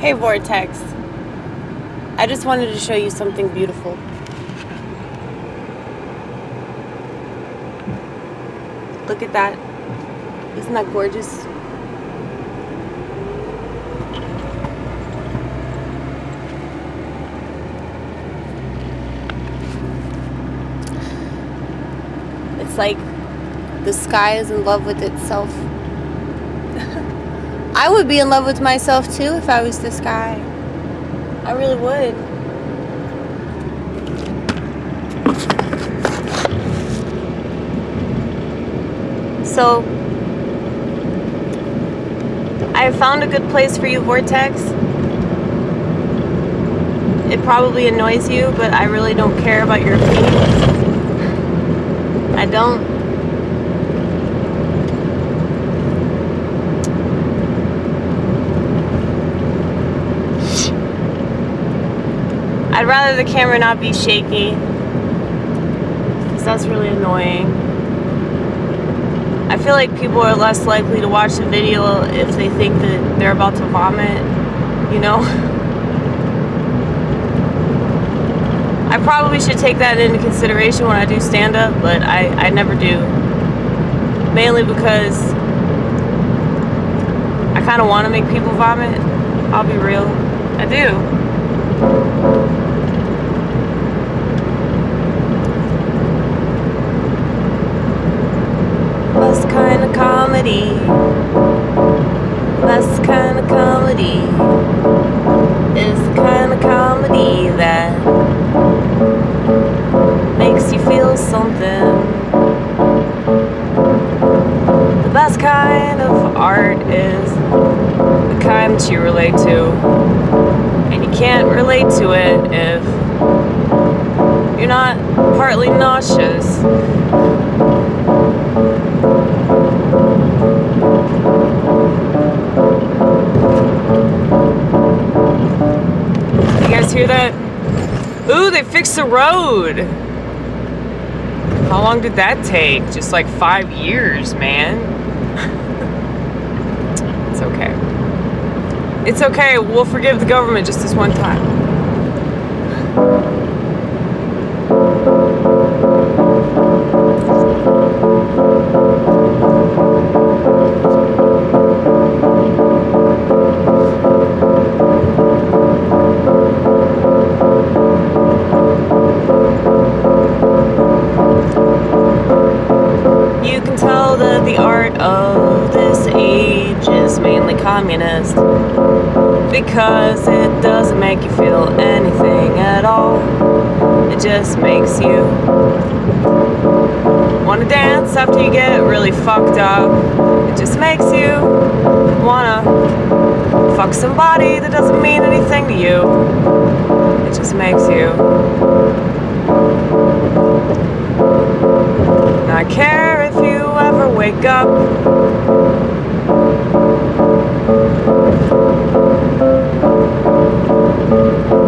Hey Vortex, I just wanted to show you something beautiful. Look at that. Isn't that gorgeous? It's like the sky is in love with itself. I would be in love with myself too if I was the sky. I really would. So, I have found a good place for you, Vortex. It probably annoys you, but I really don't care about your opinions. I don't. I'd rather the camera not be shaky, because that's really annoying. I feel like people are less likely to watch the video if they think that they're about to vomit, you know? I probably should take that into consideration when I do stand-up, but I never do. Mainly because I kind of want to make people vomit. I'll be real. I do. Best kind of comedy. Best kind of comedy is the kind of comedy that makes you feel something. The best kind of art is the kind that you relate to, and you can't relate to it if you're not partly nauseous. You guys hear that? Ooh, they fixed the road. How long did that take? Just like 5 years, man. It's okay. It's okay. We'll forgive the government just this one time. You can tell that the art of this age is mainly communist, because it doesn't make you feel anything at all. It just makes you want to dance after you get really fucked up. It just makes you want to fuck somebody that doesn't mean anything to you. It just makes you not care if you ever wake up.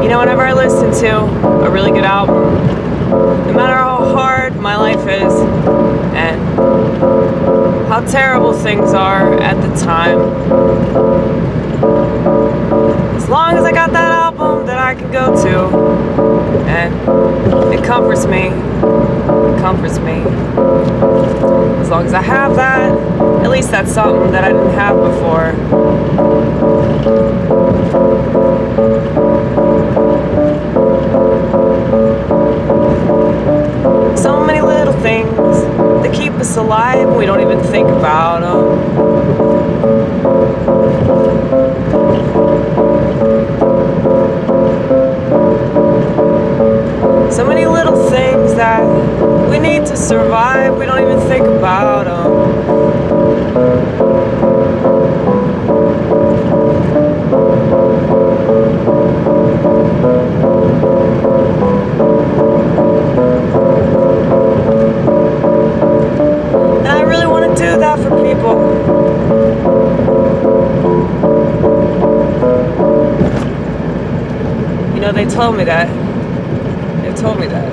You know, whenever I listen to a really good album, no matter how hard my life is and how terrible things are at the time, as long as I got that album that I can go to, and it comforts me. It comforts me. As long as I have that, at least that's something that I didn't have before. So many little things that keep us alive, and we don't even think about them. So many little things that we need to survive, we don't even think about them. And I really want to do that for people. You know, they told me that. They told me that.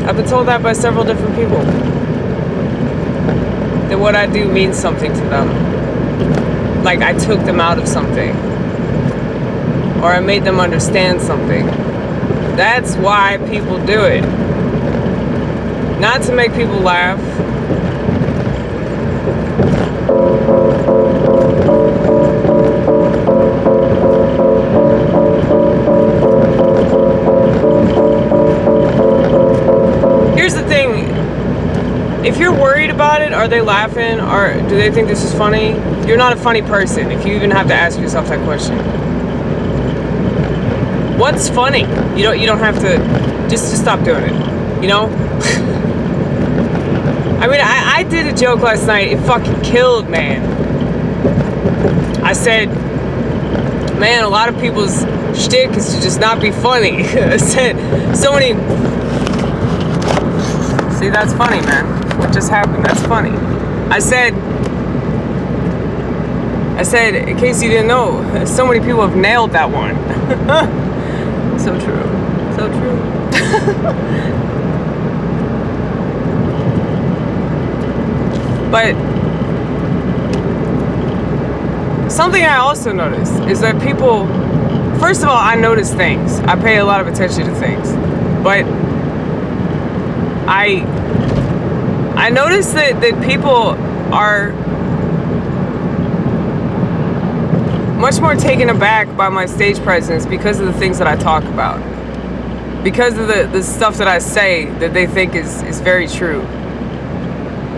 I've been told that by several different people. That what I do means something to them. Like I took them out of something. or I made them understand something. That's why people do it. Not to make people laugh. Here's the thing. If you're worried about it, are they laughing, or do they think this is funny? You're not a funny person if you even have to ask yourself that question. What's funny? You don't have to just stop doing it. You know? I mean, I did a joke last night. It fucking killed, man. I said, man, a lot of people's shtick is to just not be funny. I said, so many... See, that's funny, man. What just happened? That's funny. I said, in case you didn't know, so many people have nailed that one. So true. So true. But something I also noticed is that people, first of all, I notice things. I pay a lot of attention to things. But I notice that people are much more taken aback by my stage presence because of the things that I talk about. Because of the stuff that I say that they think is very true.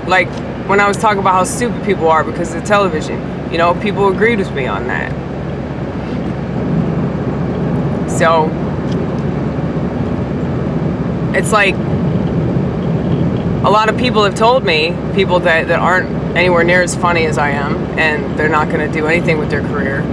Like when I was talking about how stupid people are because of television, you know, people agreed with me on that. So it's like a lot of people have told me, people that aren't anywhere near as funny as I am, and they're not going to do anything with their career.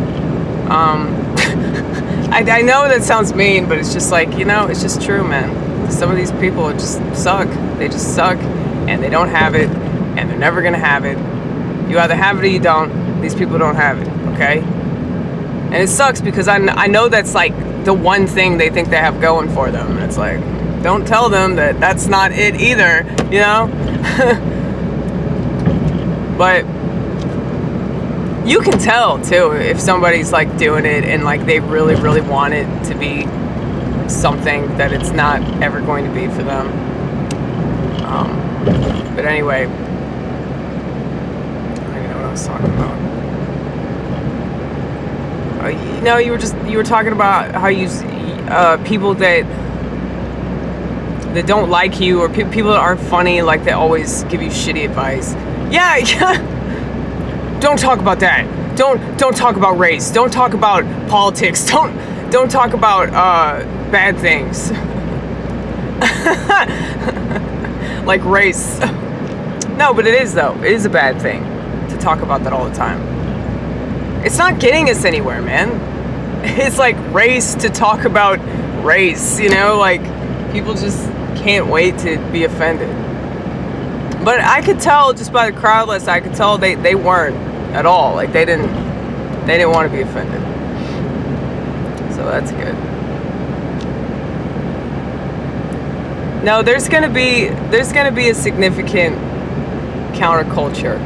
I know that sounds mean, but it's just like, you know, it's just true, man. Some of these people just suck. They just suck, and they don't have it, and they're never going to have it. You either have it or you don't. These people don't have it, okay? And it sucks because I know that's like the one thing they think they have going for them. And it's like, don't tell them that that's not it either, you know? But you can tell too if somebody's like doing it and like they really, really want it to be something that it's not ever going to be for them. But anyway, I don't even know what I was talking about. You know, you were talking about how you people that don't like you, or people that aren't funny, like they always give you shitty advice. Yeah. Don't talk about that. Don't talk about race. Don't talk about politics. Don't talk about bad things. Like race. No, but it is though. It is a bad thing to talk about that all the time. It's not getting us anywhere, man. It's like race to talk about race, you know, like people just can't wait to be offended. But I could tell just by the crowd list, I could tell they weren't at all. Like they didn't want to be offended. So that's good. No, there's gonna be a significant counterculture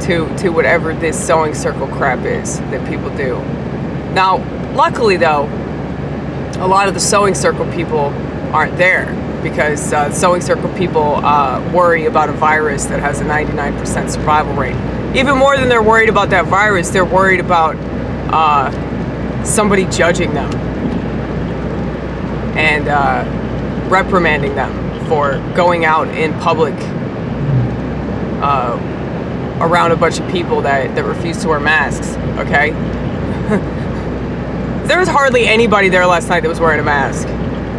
to whatever this sewing circle crap is that people do. Now, luckily though, a lot of the sewing circle people aren't there because sewing circle people worry about a virus that has a 99% survival rate. Even more than they're worried about that virus, they're worried about somebody judging them and reprimanding them for going out in public around a bunch of people that refuse to wear masks, okay? There was hardly anybody there last night that was wearing a mask.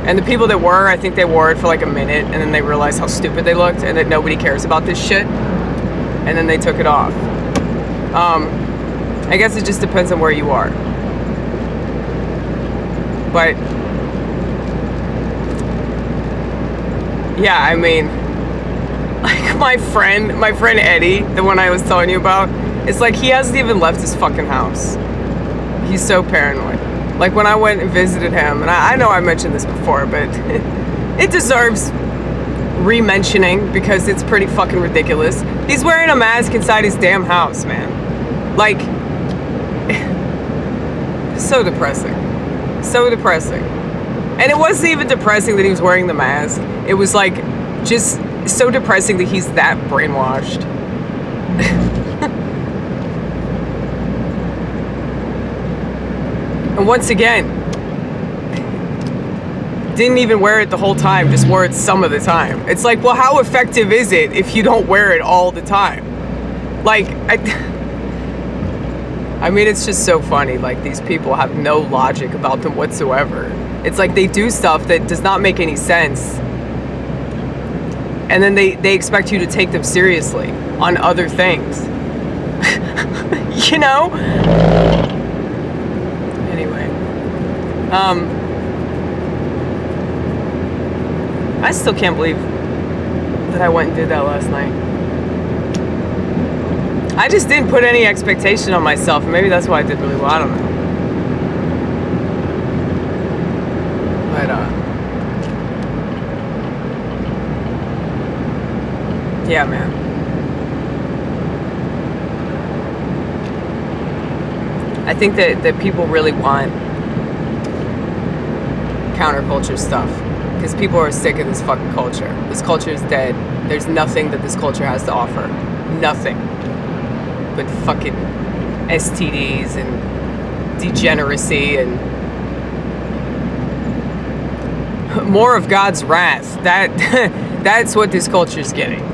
And the people that were, I think they wore it for like a minute, and then they realized how stupid they looked and that nobody cares about this shit. And then they took it off. I guess it just depends on where you are. But yeah, I mean, like my friend Eddie, the one I was telling you about, it's like he hasn't even left his fucking house. He's so paranoid. Like when I went and visited him, and I know I mentioned this before, but it deserves re-mentioning because it's pretty fucking ridiculous. He's wearing a mask inside his damn house, man. Like, it's so depressing. So depressing. And it wasn't even depressing that he was wearing the mask. It was like just so depressing that he's that brainwashed. And once again, didn't even wear it the whole time, just wore it some of the time. It's like, well, how effective is it if you don't wear it all the time? Like, I mean, it's just so funny. Like, these people have no logic about them whatsoever. It's like they do stuff that does not make any sense. And then they expect you to take them seriously on other things. You know? Anyway. I still can't believe that I went and did that last night. I just didn't put any expectation on myself, and maybe that's why I did really well. I don't know. But, yeah, man. I think that people really want counterculture stuff. Because people are sick of this fucking culture. This culture is dead. There's nothing that this culture has to offer. Nothing. But fucking STDs and degeneracy and more of God's wrath. That's what this culture is getting.